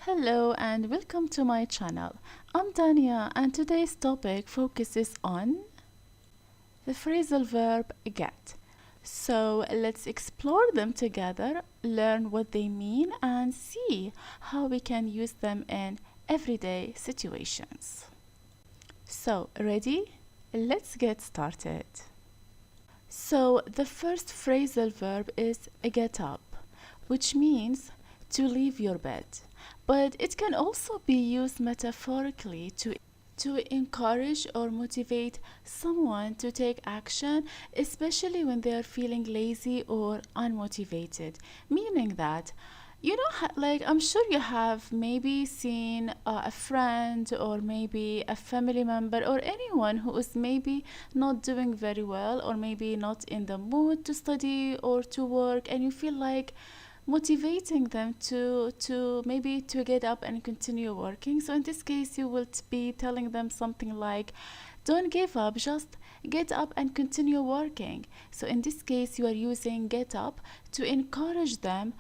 Hello and welcome to my channel. I'm Dania and today's topic focuses on the phrasal verb get. So let's explore them together, learn what they mean and see how we can use them in everyday situations. So ready? Let's get started. So the first phrasal verb is get up, which means to leave your bed. But it can also be used metaphorically to encourage or motivate someone to take action, especially when they are feeling lazy or unmotivated. Meaning that, like I'm sure you have maybe seen a friend or maybe a family member or anyone who is maybe not doing very well or maybe not in the mood to study or to work, and you feel like motivating them to maybe to get up and continue working. So in this case you will be telling them something like, don't give up, just get up and continue working. So in this case you are using get up to encourage them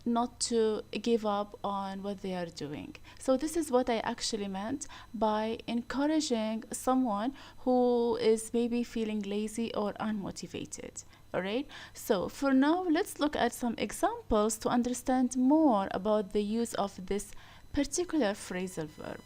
not to give up on what they are doing. So this is what I actually meant by encouraging someone who is maybe feeling lazy or unmotivated. Alright, so for now let's look at some examples to understand more about the use of this particular phrasal verb.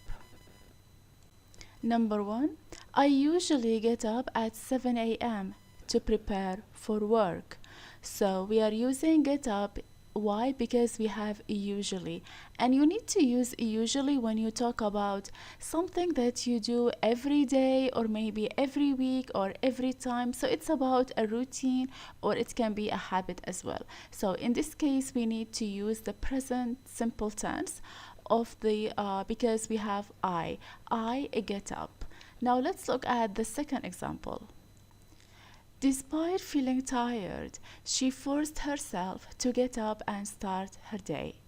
Number one, I usually get up at 7 a.m. to prepare for work. So we are using get up. Why? Because we have usually, and you need to use usually when you talk about something that you do every day or maybe every week or every time. So it's about a routine or it can be a habit as well. So in this case we need to use the present simple tense of the because we have I get up. Now let's look at the second example. Despite feeling tired, she forced herself to get up and start her day.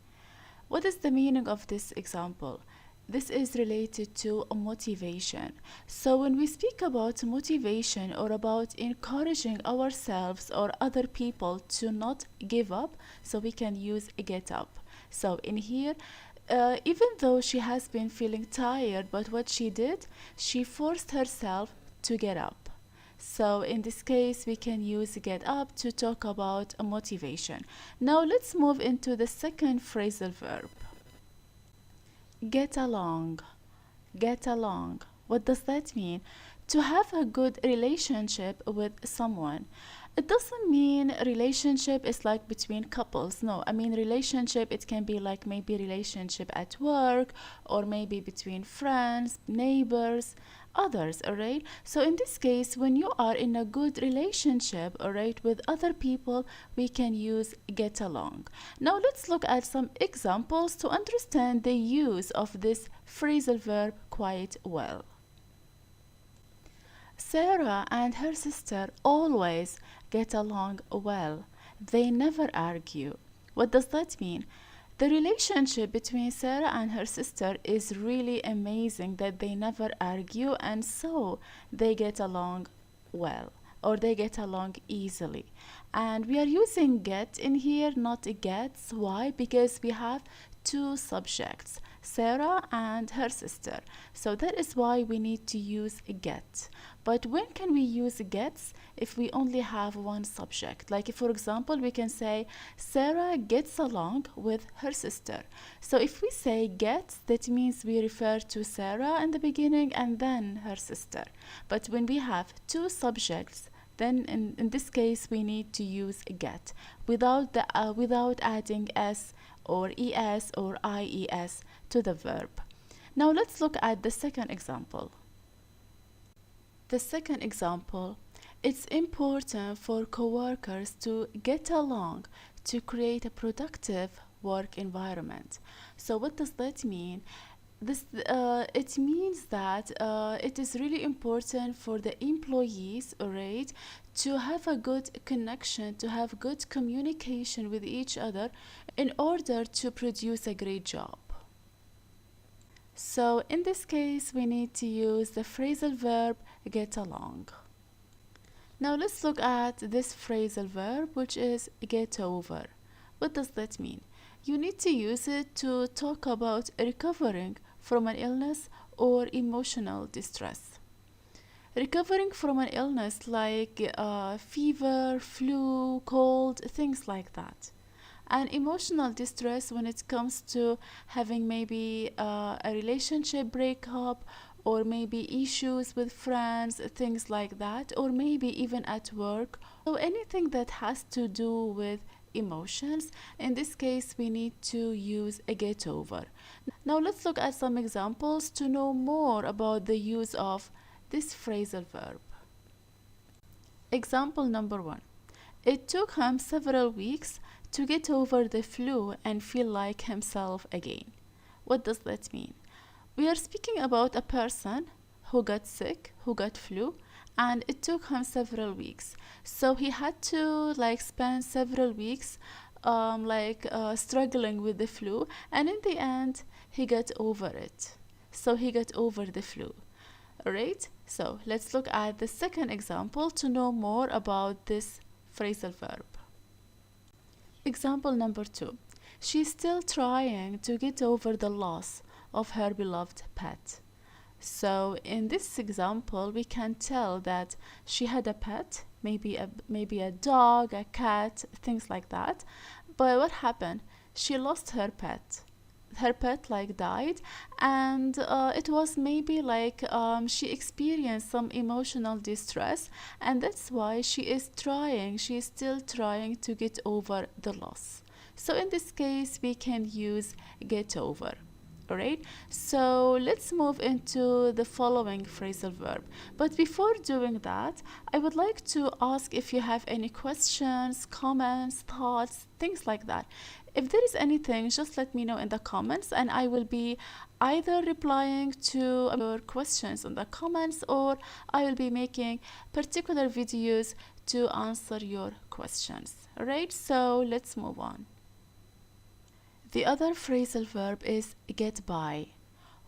What is the meaning of this example? This is related to motivation. So when we speak about motivation or about encouraging ourselves or other people to not give up, so we can use get up. So in here, even though she has been feeling tired, but what she did, she forced herself to get up. So in this case we can use get up to talk about a motivation. Now let's move into the second phrasal verb. Get along. Get along. What does that mean? To have a good relationship with someone. It doesn't mean relationship is like between couples. No, I mean relationship, it can be like maybe relationship at work or maybe between friends, neighbors, others. Alright, so in this case when you are in a good relationship, alright, with other people, we can use get along. Now let's look at some examples to understand the use of this phrasal verb quite well. Sarah and her sister always get along well. They never argue. What does that mean? The relationship between Sarah and her sister is really amazing, that they never argue and so they get along well or they get along easily. And we are using get in here, not gets. Why? Because we have two subjects, Sarah and her sister. So that is why we need to use get. But when can we use gets? If we only have one subject. Like if, for example, we can say Sarah gets along with her sister. So if we say get, that means we refer to Sarah in the beginning and then her sister. But when we have two subjects, then in this case we need to use get without adding s or es or ies to the verb. Now let's look at the second example. The second example, it's important for coworkers to get along to create a productive work environment. So what does that mean? It means that it is really important for the employees, alright, to have a good connection, to have good communication with each other in order to produce a great job. So in this case we need to use the phrasal verb get along. Now let's look at this phrasal verb, which is get over. What does that mean? You need to use it to talk about recovering from an illness or emotional distress. Recovering from an illness like fever, flu, cold, things like that. And emotional distress when it comes to having maybe a relationship breakup, or maybe issues with friends, things like that, or maybe even at work. So anything that has to do with emotions, in this case we need to use a get over. Now let's look at some examples to know more about the use of this phrasal verb. Example number 1. It took him several weeks to get over the flu and feel like himself again. What does that mean? We are speaking about a person who got sick, who got flu, and it took him several weeks. So he had to spend several weeks struggling with the flu, and in the end he got over it. So he got over the flu. Alright, so let's look at the second example to know more about this phrasal verb. Example number 2. She's still trying to get over the loss of her beloved pet. So in this example, we can tell that she had a pet, maybe a dog, a cat, things like that. But what happened? She lost her pet. Her pet died, and it was maybe she experienced some emotional distress, and that's why she is still trying to get over the loss. So in this case we can use get over. Alright, so let's move into the following phrasal verb. But before doing that, I would like to ask if you have any questions, comments, thoughts, things like that. If there is anything, just let me know in the comments, and I will be either replying to your questions in the comments, or I will be making particular videos to answer your questions. Alright, so let's move on. The other phrasal verb is get by.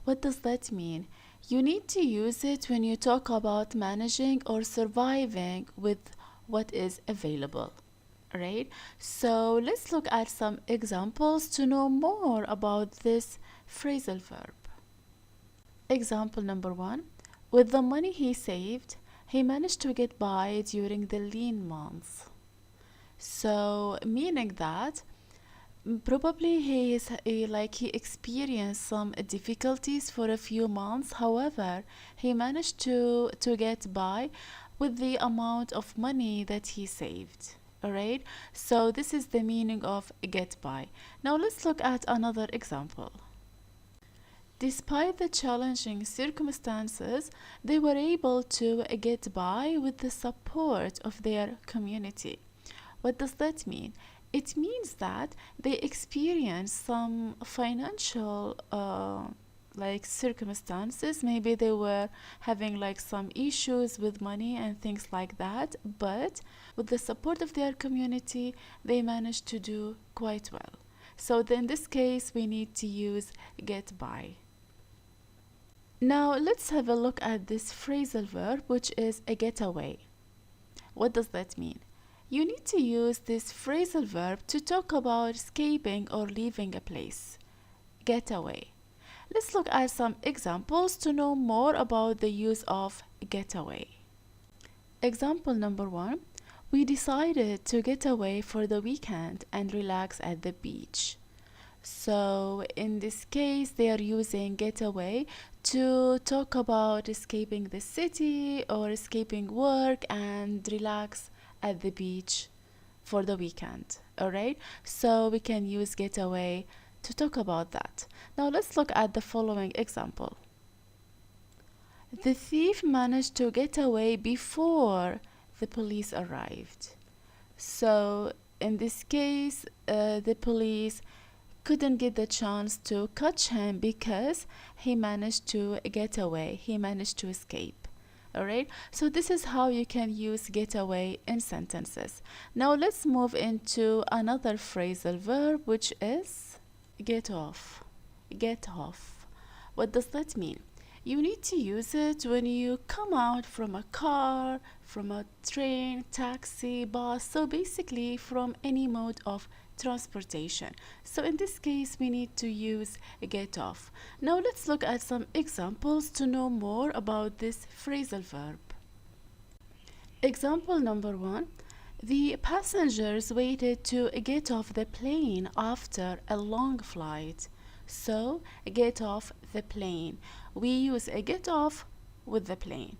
What does that mean? You need to use it when you talk about managing or surviving with what is available. Right? So let's look at some examples to know more about this phrasal verb. Example number 1. With the money he saved, he managed to get by during the lean months. So meaning that probably he experienced some difficulties for a few months. However, he managed to get by with the amount of money that he saved. Alright, so this is the meaning of get by. Now let's look at another example. Despite the challenging circumstances, they were able to get by with the support of their community. What does that mean? It means that they experienced some financial circumstances. Maybe they were having some issues with money and things like that, but with the support of their community they managed to do quite well. So in this case we need to use get by. Now let's have a look at this phrasal verb, which is a get away. What does that mean? You need to use this phrasal verb to talk about escaping or leaving a place. Get away. Let's look at some examples to know more about the use of get away. Example number 1. We decided to get away for the weekend and relax at the beach. So in this case they are using get away to talk about escaping the city or escaping work and relax at the beach for the weekend. Alright, so we can use get away to talk about that. Now let's look at the following example. The thief managed to get away before the police arrived. So in this case the police couldn't get the chance to catch him because he managed to get away, he managed to escape. Alright, so this is how you can use get away in sentences. Now let's move into another phrasal verb, which is get off. Get off. What does that mean? You need to use it when you come out from a car, from a train, taxi, bus, so basically from any mode of transportation. So in this case, we need to use get off. Now let's look at some examples to know more about this phrasal verb. Example number 1. The passengers waited to get off the plane after a long flight. So, get off the plane. We use a get off with the plane.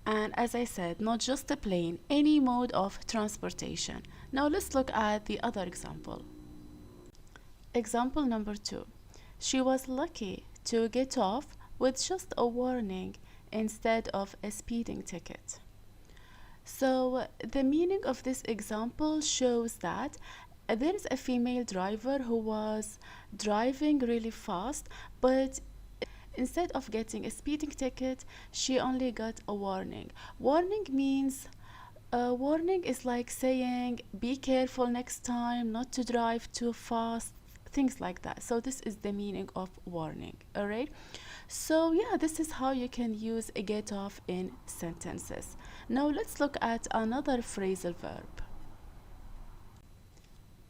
And as I said, not just the plane, any mode of transportation. Now let's look at the other example. Example number 2. She was lucky to get off with just a warning instead of a speeding ticket. So the meaning of this example shows that there is a female driver who was driving really fast, but instead of getting a speeding ticket, she only got a warning. Warning means warning is like saying be careful next time, not to drive too fast, things like that. So this is the meaning of warning. All right, so yeah, this is how you can use a get off in sentences. Now let's look at another phrasal verb.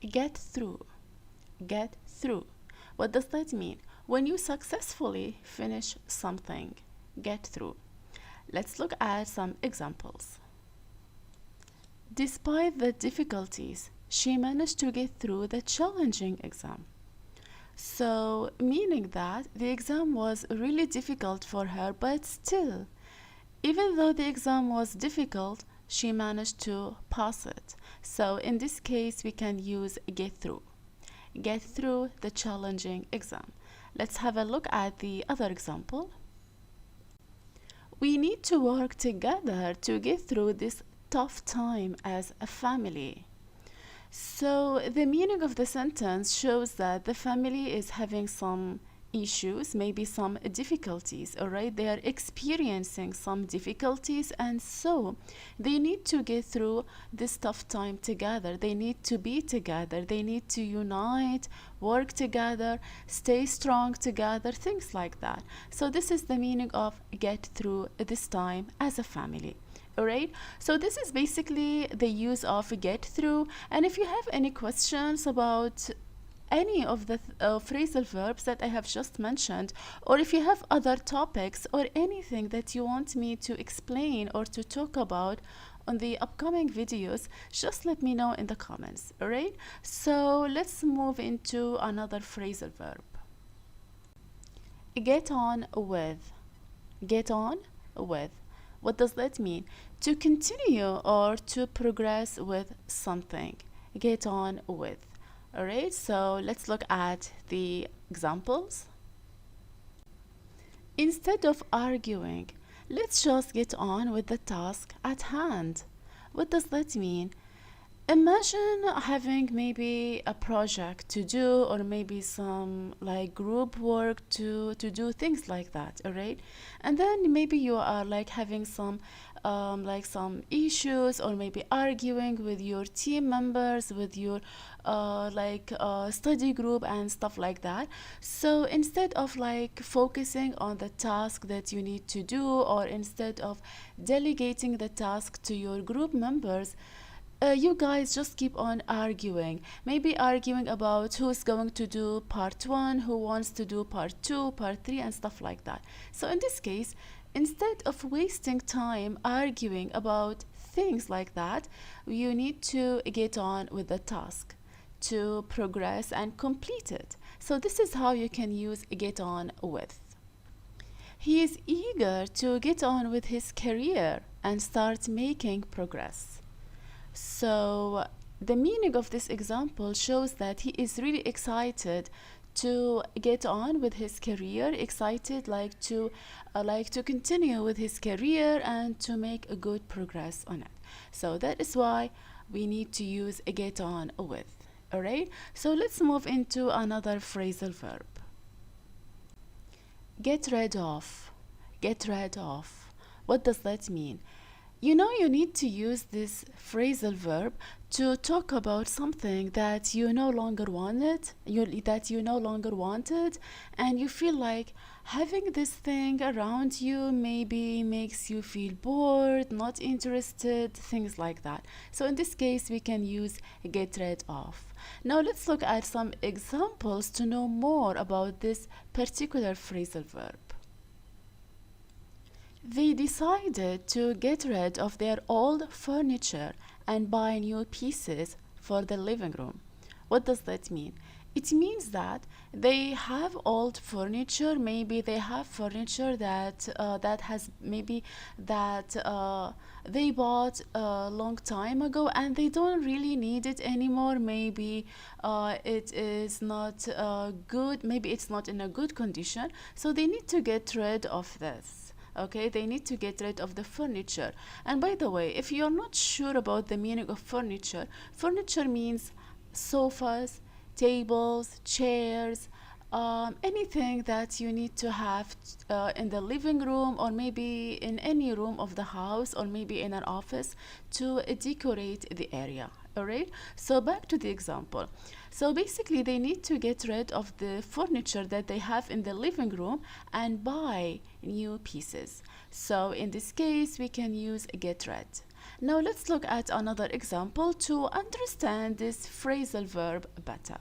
Get through. Get through. What does that mean? When you successfully finish something, get through. Let's look at some examples. Despite the difficulties, she managed to get through the challenging exam. So, meaning that the exam was really difficult for her, but still, even though the exam was difficult, she managed to pass it. So, in this case, we can use get through. Get through the challenging exam. Let's have a look at the other example. We need to work together to get through this tough time as a family. So the meaning of the sentence shows that the family is having some issues, maybe some difficulties, all right? They are experiencing some difficulties, and so they need to get through this tough time together. They need to be together. They need to unite, work together, stay strong together, things like that. So this is the meaning of get through this time as a family. Alright, so this is basically the use of get through. And if you have any questions about any of the phrasal verbs that I have just mentioned, or if you have other topics or anything that you want me to explain or to talk about on the upcoming videos, just let me know in the comments. Alright, so let's move into another phrasal verb. Get on with. Get on with. What does that mean? To continue or to progress with something. Get on with. Alright, so let's look at the examples. Instead of arguing, let's just get on with the task at hand. What does that mean? Imagine having maybe a project to do, or maybe some like group work to do, things like that, all right? And then maybe you are like having some issues, or maybe arguing with your team members, with your study group and stuff like that. So instead of like focusing on the task that you need to do, or instead of delegating the task to your group members, you guys just keep on arguing, maybe arguing about who's going to do part 1, who wants to do part 2, part 3, and stuff like that. So in this case, instead of wasting time arguing about things like that, you need to get on with the task to progress and complete it. So this is how you can use get on with. He is eager to get on with his career and start making progress. So the meaning of this example shows that he is really excited to get on with his career, excited like to continue with his career and to make a good progress on it. So that is why we need to use a get on with. All right, so let's move into another phrasal verb. Get rid of. Get rid of. What does that mean? You know, you need to use this phrasal verb to talk about something that you no longer wanted, and you feel like having this thing around you maybe makes you feel bored, not interested, things like that. So in this case, we can use get rid of. Now let's look at some examples to know more about this particular phrasal verb. They decided to get rid of their old furniture and buy new pieces for the living room. What does that mean? It means that they have old furniture. Maybe they have furniture that they bought a long time ago, and they don't really need it anymore. Maybe it is not good. Maybe it's not in a good condition. So they need to get rid of this. Okay, they need to get rid of the furniture. And by the way, if you're not sure about the meaning of furniture, furniture means sofas, tables, chairs, anything that you need to have in the living room, or maybe in any room of the house, or maybe in an office to decorate the area. All right, so back to the example. So basically they need to get rid of the furniture that they have in the living room and buy new pieces. So in this case we can use get rid. Now let's look at another example to understand this phrasal verb better.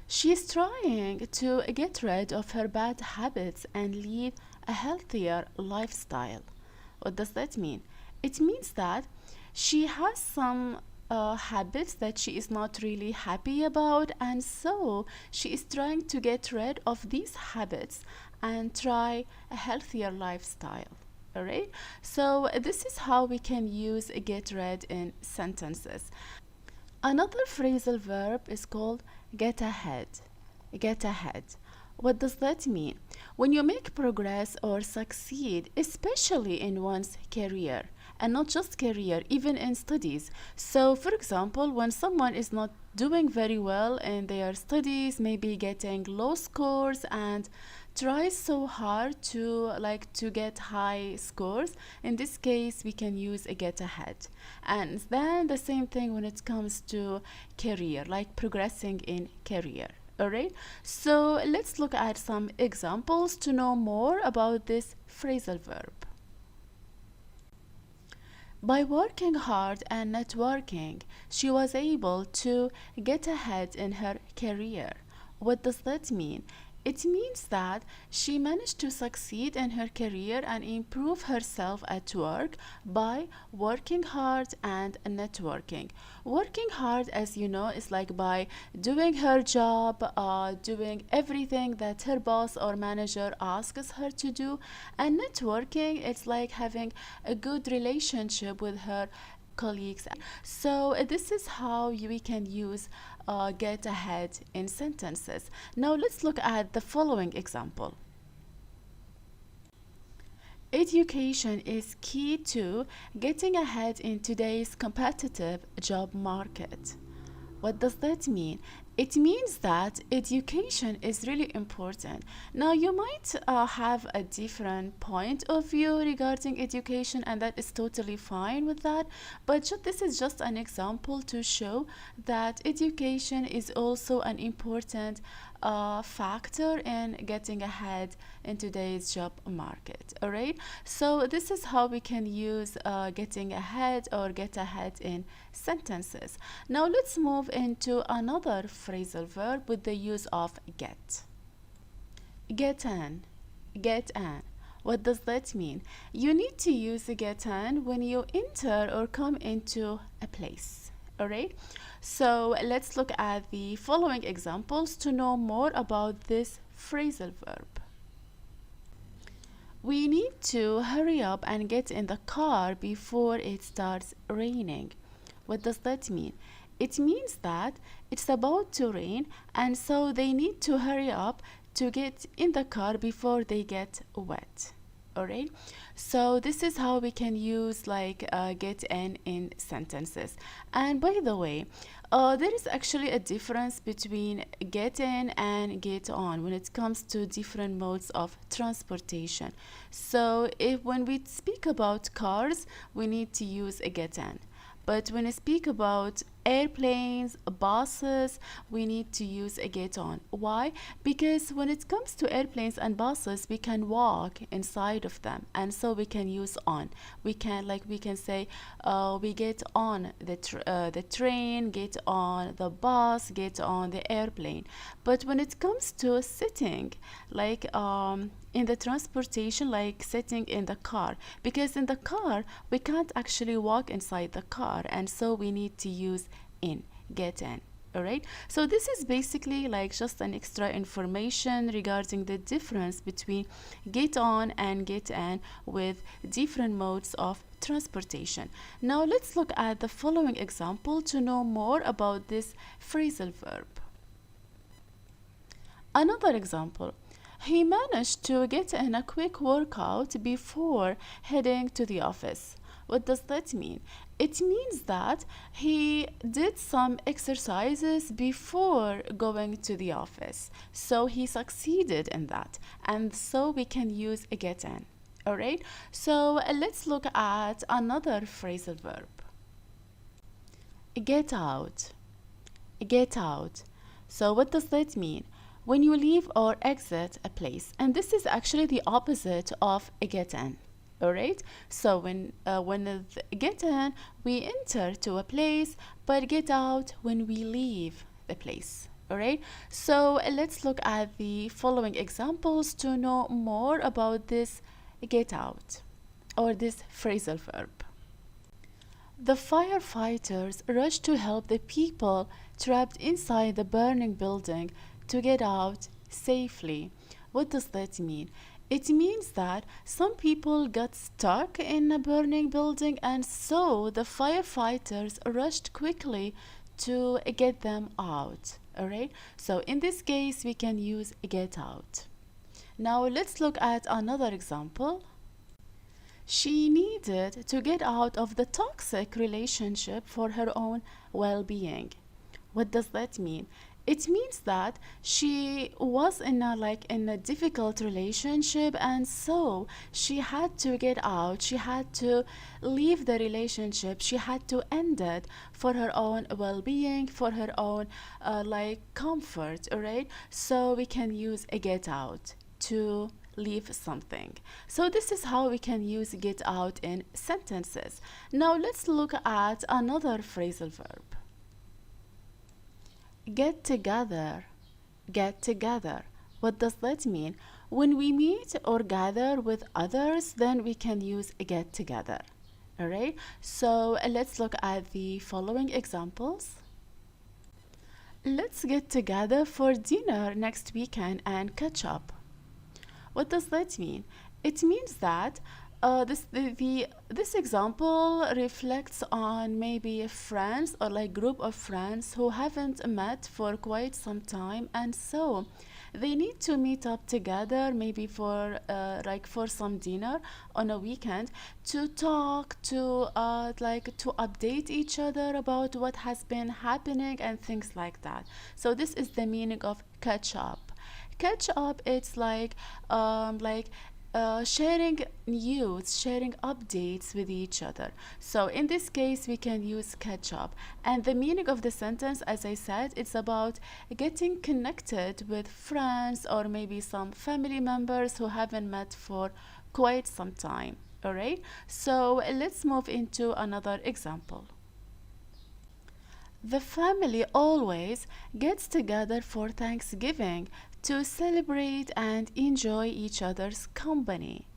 She is trying to get rid of her bad habits and lead a healthier lifestyle. What does that mean? It means that she has some habits that she is not really happy about, and so she is trying to get rid of these habits and try a healthier lifestyle. Alright, so this is how we can use get rid in sentences. Another phrasal verb is called get ahead. Get ahead. What does that mean? When you make progress or succeed, especially in one's career, and not just career, even in studies. So for example, when someone is not doing very well in their studies, maybe getting low scores, and tries so hard to get high scores, in this case we can use a get ahead. And then the same thing when it comes to career, like progressing in career. Alright, so let's look at some examples to know more about this phrasal verb. By working hard and networking, she was able to get ahead in her career. What does that mean? It means that she managed to succeed in her career and improve herself at work by working hard and networking. Working hard, as you know, is like by doing her job, doing everything that her boss or manager asks her to do. And networking, it's like having a good relationship with her colleagues. So this is how we can use get ahead in sentences. Now let's look at the following example. Education is key to getting ahead in today's competitive job market. What does that mean? It means that education is really important. Now you might have a different point of view regarding education, and that is totally fine with that, but this is just an example to show that education is also an important factor in getting ahead in today's job market. Alright, so this is how we can use getting ahead or get ahead in sentences. Now let's move into another phrasal verb with the use of get. Get an. Get an. What does that mean? You need to use get an when you enter or come into a place. Alright, so let's look at the following examples to know more about this phrasal verb. We need to hurry up and get in the car before it starts raining. What does that mean? It means that it's about to rain, and so they need to hurry up to get in the car before they get wet. Alright, so this is how we can use get in sentences. And by the way, There is actually a difference between get in and get on when it comes to different modes of transportation. So if when we speak about cars, we need to use a get in. But when I speak about airplanes, buses, we need to use a get on. Why? Because when it comes to airplanes and buses, we can walk inside of them, and so we can use on. We can say we get on the train, get on the bus, get on the airplane. But when it comes to sitting, like in the transportation, like sitting in the car, because in the car we can't actually walk inside the car, and so we need to use in, get in. All right, so this is basically like just an extra information regarding the difference between get on and get in with different modes of transportation. Now let's look at the following example to know more about this phrasal verb. Another example: he managed to get in a quick workout before heading to the office. What does that mean? It means that he did some exercises before going to the office. So he succeeded in that. And so we can use a get in. Alright? So let's look at another phrasal verb. Get out. Get out. So what does that mean? When you leave or exit a place. And this is actually the opposite of a get in. Alright, so when get in, we enter to a place, but get out when we leave the place. Alright, so let's look at the following examples to know more about this get out or this phrasal verb. The firefighters rushed to help the people trapped inside the burning building to get out safely. What does that mean? It means that some people got stuck in a burning building, and so the firefighters rushed quickly to get them out. Alright, so in this case we can use get out. Now let's look at another example. She needed to get out of the toxic relationship for her own well-being. What does that mean? It means that she was in a difficult relationship, and so she had to get out. She had to leave the relationship. She had to end it for her own well-being, for her own comfort. Alright, so we can use a get out to leave something. So this is how we can use get out in sentences. Now let's look at another phrasal verb. Get together. Get together. What does that mean? When we meet or gather with others, then we can use get together. Alright, so let's look at the following examples. Let's get together for dinner next weekend and catch up. What does that mean? It means that this example reflects on maybe friends or like group of friends who haven't met for quite some time, and so they need to meet up together maybe for some dinner on a weekend to talk, to to update each other about what has been happening and things like that. So this is the meaning of catch up. Catch up, it's sharing news, sharing updates with each other. So in this case, we can use catch up. And the meaning of the sentence, as I said, it's about getting connected with friends or maybe some family members who haven't met for quite some time. All right, so let's move into another example. The family always gets together for Thanksgiving to celebrate and enjoy each other's company.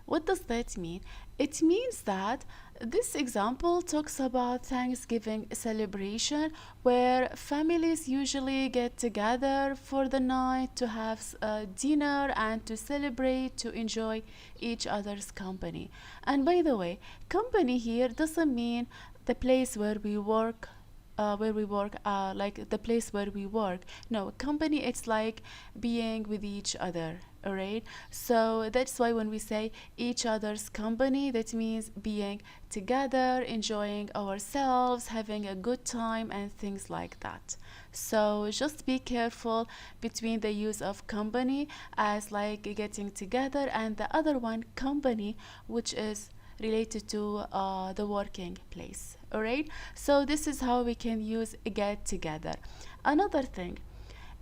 What does that mean? It means that this example talks about Thanksgiving celebration where families usually get together for the night to have dinner and to celebrate, to enjoy each other's company. And by the way, company here doesn't mean the place where we work where we work, like the place where we work. No, company, it's like being with each other. All right, so that's why when we say each other's company, that means being together, enjoying ourselves, having a good time, and things like that. So just be careful between the use of company as like getting together, and the other one, company, which is related to the working place. All right, so this is how we can use get together. Another thing,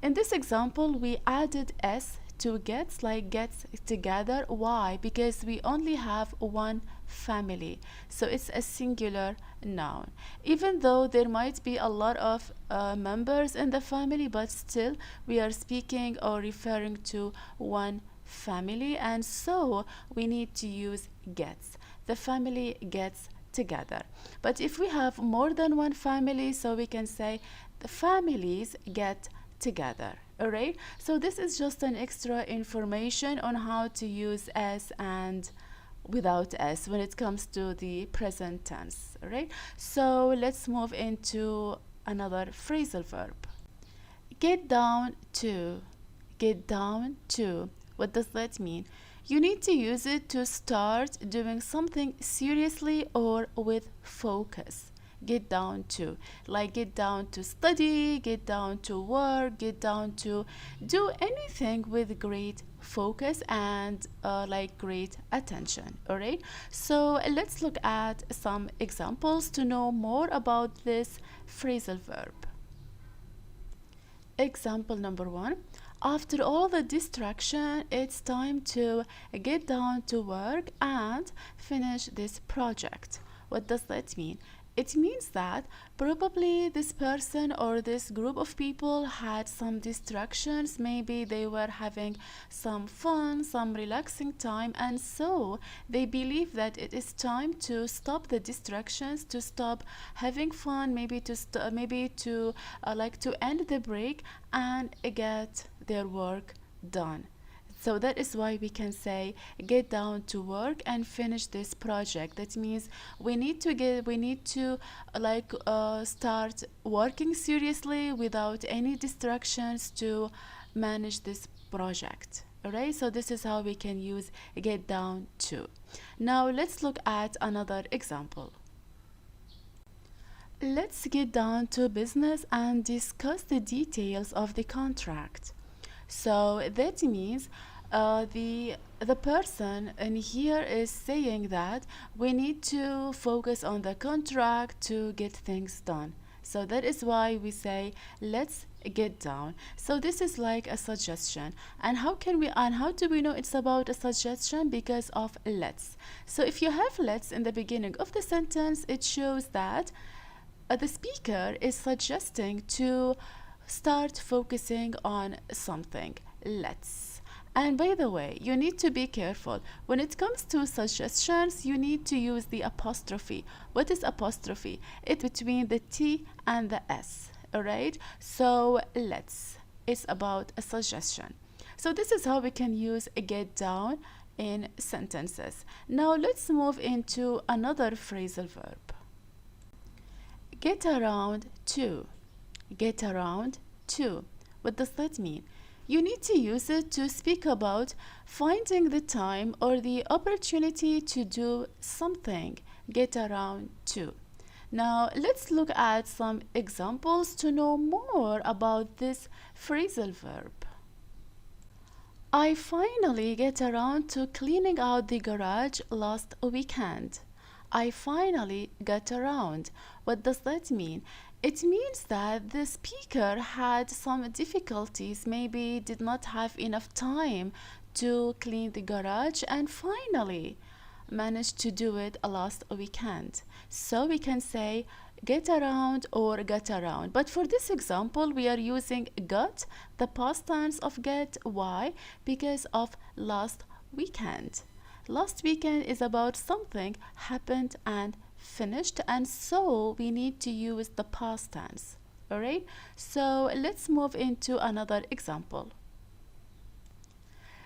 in this example, we added s to gets, like gets together. Why? Because we only have one family, so it's a singular noun. Even though there might be a lot of members in the family, but still we are speaking or referring to one family, and so we need to use gets. The family gets together. But if we have more than one family, so we can say the families get together. All right, so this is just an extra information on how to use s and without s when it comes to the present tense. All right, so let's move into another phrasal verb. Get down to. Get down to. What does that mean? You need to use it to start doing something seriously or with focus. Get down to, like get down to study, get down to work, get down to do anything with great focus and like great attention. All right, so let's look at some examples to know more about this phrasal verb. Example number 1. After all the distraction, it's time to get down to work and finish this project. What does that mean? It means that probably this person or this group of people had some distractions. Maybe they were having some fun, some relaxing time, and so they believe that it is time to stop the distractions, to stop having fun, maybe to like to end the break and get their work done. So that is why we can say get down to work and finish this project. That means we need to start working seriously without any distractions to manage this project. Alright, so this is how we can use get down to. Now let's look at another example. Let's get down to business and discuss the details of the contract. So that means the person in here is saying that we need to focus on the contract to get things done. So that is why we say let's get down. So this is like a suggestion. And how do we know it's about a suggestion? Because of let's. So if you have let's in the beginning of the sentence, it shows that the speaker is suggesting to start focusing on something. Let's. And by the way, you need to be careful. When it comes to suggestions, you need to use the apostrophe. What is apostrophe? It's between the T and the S. Alright? So let's. It's about a suggestion. So this is how we can use a get down in sentences. Now let's move into another phrasal verb. Get around to. Get around to. What does that mean? You need to use it to speak about finding the time or the opportunity to do something. Get around to. Now let's look at some examples to know more about this phrasal verb. I finally get around to cleaning out the garage last weekend. I finally got around. What does that mean? It means that the speaker had some difficulties, maybe did not have enough time to clean the garage and finally managed to do it last weekend. So we can say get around or got around. But for this example, we are using got, the past tense of get. Why? Because of last weekend. Last weekend is about something happened and finished, and so we need to use the past tense. Alright, so let's move into another example.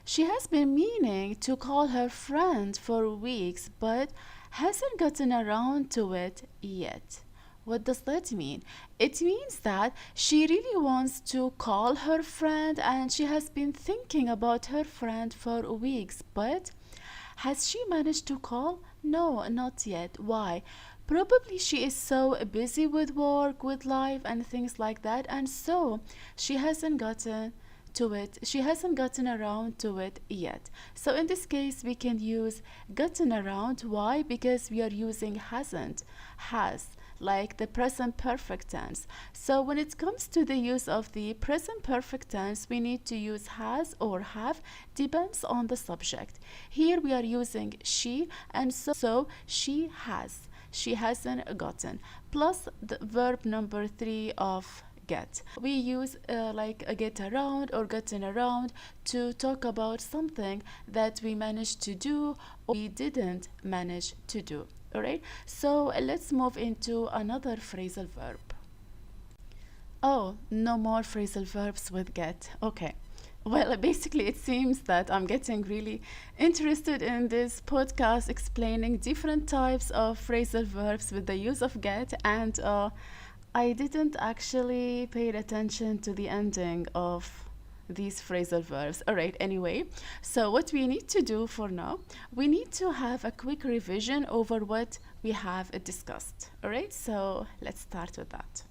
She has been meaning to call her friend for weeks but hasn't gotten around to it yet. What does that mean? It means that she really wants to call her friend and she has been thinking about her friend for weeks, but has she managed to call? No, not yet. Why? Probably she is so busy with work, with life, and things like that, and so she hasn't gotten to it. She hasn't gotten around to it yet. So in this case, we can use gotten around. Why? Because we are using hasn't, has, like the present perfect tense. So when it comes to the use of the present perfect tense, we need to use has or have, depends on the subject. Here we are using she, and so she has. She hasn't gotten. Plus the verb number 3 of get. We use like a get around or gotten around to talk about something that we managed to do or we didn't manage to do. Alright, so let's move into another phrasal verb. Oh, no more phrasal verbs with get. Okay. Well, basically, it seems that I'm getting really interested in this podcast explaining different types of phrasal verbs with the use of get, and I didn't actually pay attention to the ending of these phrasal verbs. All right, anyway, so what we need to do for now, we need to have a quick revision over what we have discussed. All right, so let's start with that.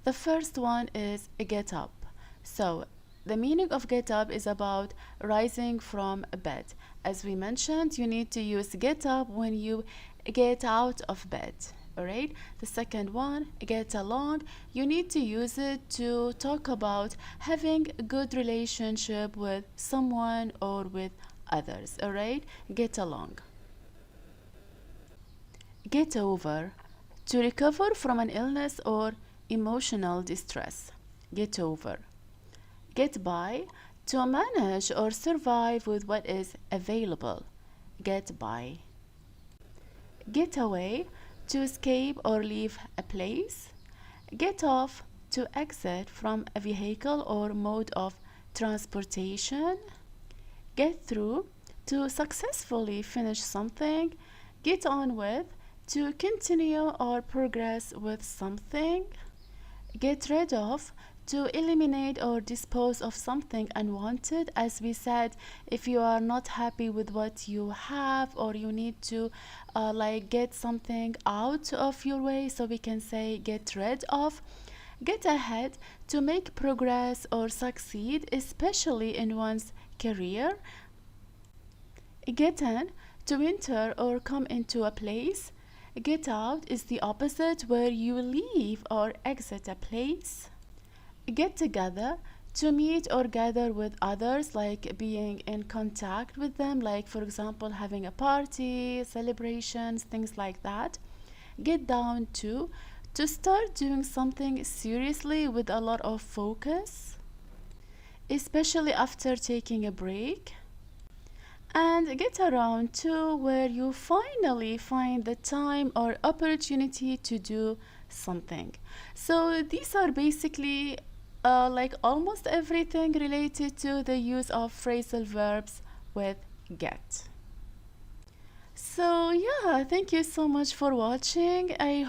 The first one is get up. So the meaning of get up is about rising from bed. As we mentioned, you need to use get up when you get out of bed. Alright, the second one, get along, you need to use it to talk about having a good relationship with someone or with others. Alright, get along. Get over, to recover from an illness or emotional distress. Get over. Get by, to manage or survive with what is available. Get by. Get away, to escape or leave a place. Get off, to exit from a vehicle or mode of transportation. Get through, to successfully finish something. Get on with, to continue or progress with something. Get rid of, to eliminate or dispose of something unwanted. As we said, if you are not happy with what you have or you need to like get something out of your way, so we can say get rid of. Get ahead, to make progress or succeed, especially in one's career. Get in, to enter or come into a place. Get out is the opposite, where you leave or exit a place. Get together, to meet or gather with others, like being in contact with them, like for example having a party, celebrations, things like that. Get down to start doing something seriously with a lot of focus, especially after taking a break. And get around to, where you finally find the time or opportunity to do something. So these are basically like almost everything related to the use of phrasal verbs with get. So yeah, thank you so much for watching. I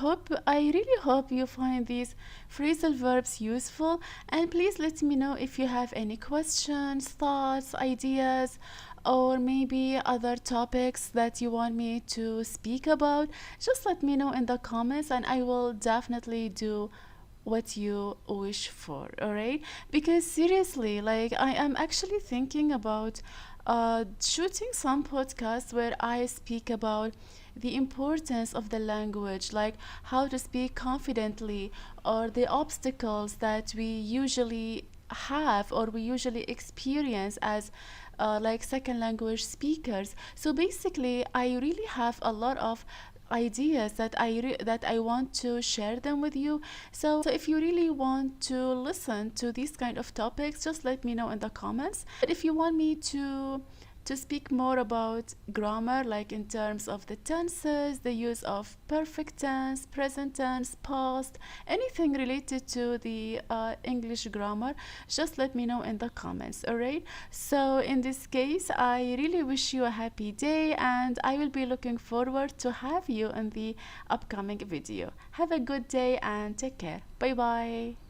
really hope you find these phrasal verbs useful, and please let me know if you have any questions, thoughts, ideas, or maybe other topics that you want me to speak about. Just let me know in the comments and I will definitely do what you wish for. All right, because seriously, like I am actually thinking about shooting some podcasts where I speak about the importance of the language, like how to speak confidently, or the obstacles that we usually have or we usually experience as like second language speakers. So basically I really have a lot of ideas that I want to share them with you. So if you really want to listen to these kind of topics, just let me know in the comments. But if you want me to to speak more about grammar, like in terms of the tenses, the use of perfect tense, present tense, past, anything related to the English grammar, just let me know in the comments. Alright, so in this case, I really wish you a happy day, and I will be looking forward to have you in the upcoming video. Have a good day and take care. Bye bye.